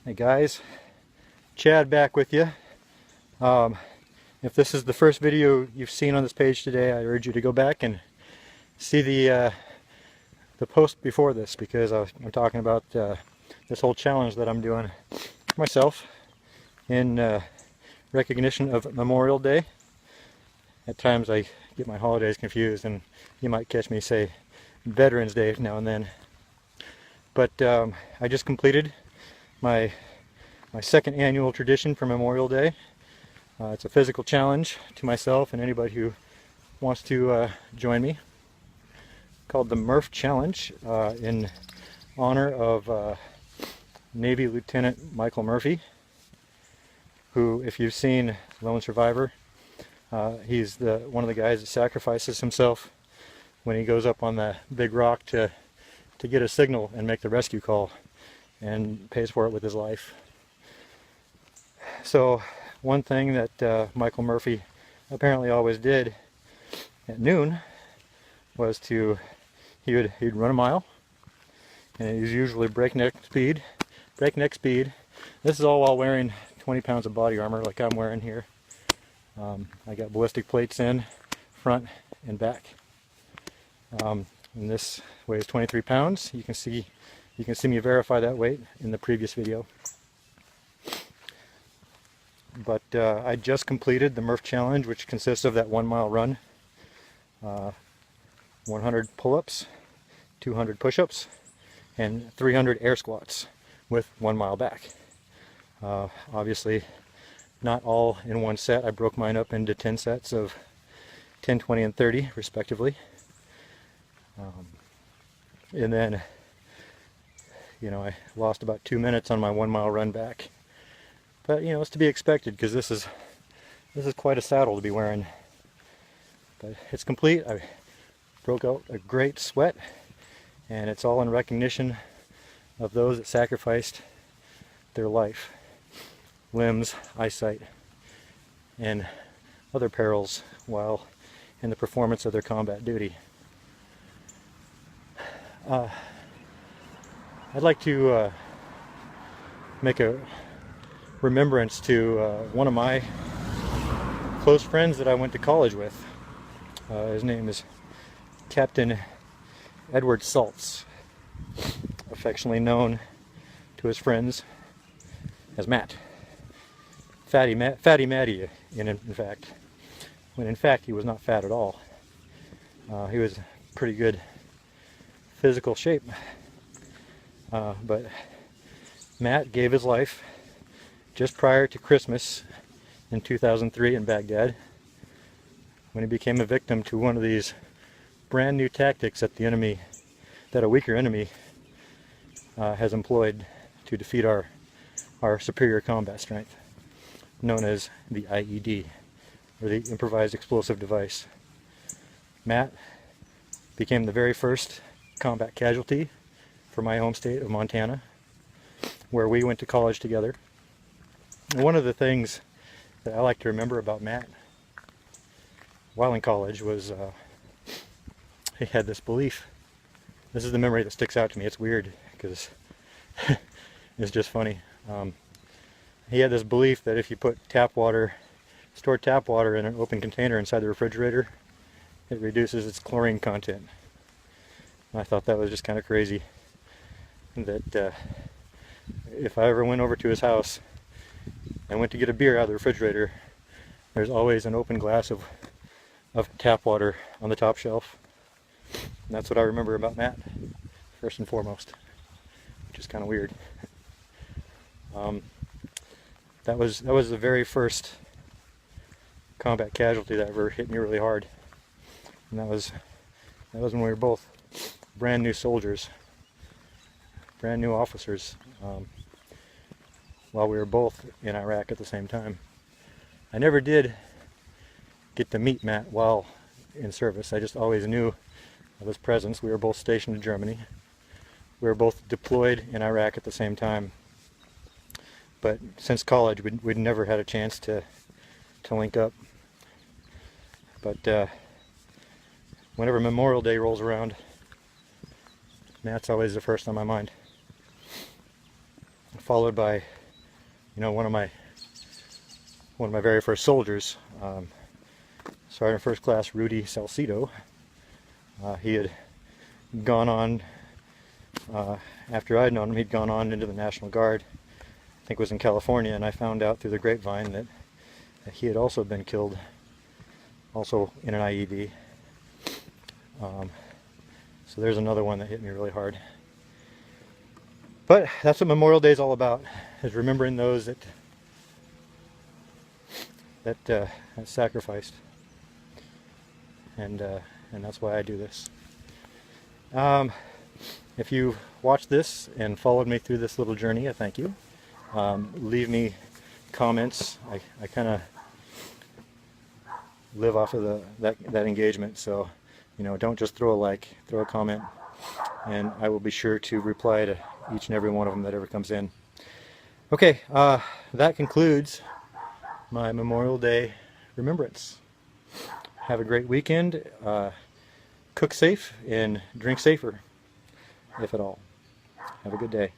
Hey guys, Chad back with you. If this is the first video you've seen on this page today, I urge you to go back and see the post before this, because I'm talking about this whole challenge that I'm doing myself in recognition of Memorial Day. At times I get my holidays confused, and you might catch me say Veterans Day now and then. But I just completed my second annual tradition for Memorial Day. It's a physical challenge to myself and anybody who wants to join me, called the Murph Challenge, in honor of Navy Lieutenant Michael Murphy, who, if you've seen Lone Survivor, he's one of the guys that sacrifices himself when he goes up on the big rock to get a signal and make the rescue call, and pays for it with his life. So one thing that Michael Murphy apparently always did at noon was he'd run a mile, and it was usually breakneck speed. This is all while wearing 20 pounds of body armor like I'm wearing here. I got ballistic plates in front and back, and this weighs 23 pounds. You can see me verify that weight in the previous video. But I just completed the Murph Challenge, which consists of that 1 mile run, 100 pull-ups, 200 push-ups, and 300 air squats with 1 mile back. Obviously not all in one set. I broke mine up into 10 sets of 10, 20, and 30 respectively. And then, I lost about 2 minutes on my 1 mile run back. But it's to be expected, because this is quite a saddle to be wearing. But it's complete. I broke out a great sweat, and it's all in recognition of those that sacrificed their life, limbs, eyesight, and other perils while in the performance of their combat duty. I'd like to make a remembrance to one of my close friends that I went to college with. His name is Captain Edward Saltz, affectionately known to his friends as Matt. Fatty Matty, in fact. When in fact he was not fat at all. He was in pretty good physical shape. But Matt gave his life just prior to Christmas in 2003 in Baghdad, when he became a victim to one of these brand new tactics that a weaker enemy has employed to defeat our superior combat strength, known as the IED, or the Improvised Explosive Device. Matt became the very first combat casualty for my home state of Montana, where we went to college together. And one of the things that I like to remember about Matt while in college was he had this belief. This is the memory that sticks out to me. It's weird because it's just funny. He had this belief that if you put stored tap water in an open container inside the refrigerator, it reduces its chlorine content. And I thought that was just kind of crazy, that if I ever went over to his house and went to get a beer out of the refrigerator, there's always an open glass of tap water on the top shelf. And that's what I remember about Matt, first and foremost, which is kind of weird. That was the very first combat casualty that ever hit me really hard, and that was when we were both brand new soldiers, brand new officers, while we were both in Iraq at the same time. I never did get to meet Matt while in service. I just always knew of his presence. We were both stationed in Germany. We were both deployed in Iraq at the same time. But since college, we'd never had a chance to link up. But whenever Memorial Day rolls around, Matt's always the first on my mind. followed by, one of my very first soldiers, Sergeant First Class Rudy Salcido. He had gone on, after I'd known him, he'd gone on into the National Guard. I think it was in California, and I found out through the grapevine that he had also been killed, also in an IED. So there's another one that hit me really hard. But that's what Memorial Day is all about, is remembering those that sacrificed. And that's why I do this. If you watched this and followed me through this little journey, I thank you. Leave me comments. I kind of live off of that engagement, so don't just throw a like, throw a comment, and I will be sure to reply to each and every one of them that ever comes in. Okay, that concludes my Memorial Day remembrance. Have a great weekend. Cook safe and drink safer, if at all. Have a good day.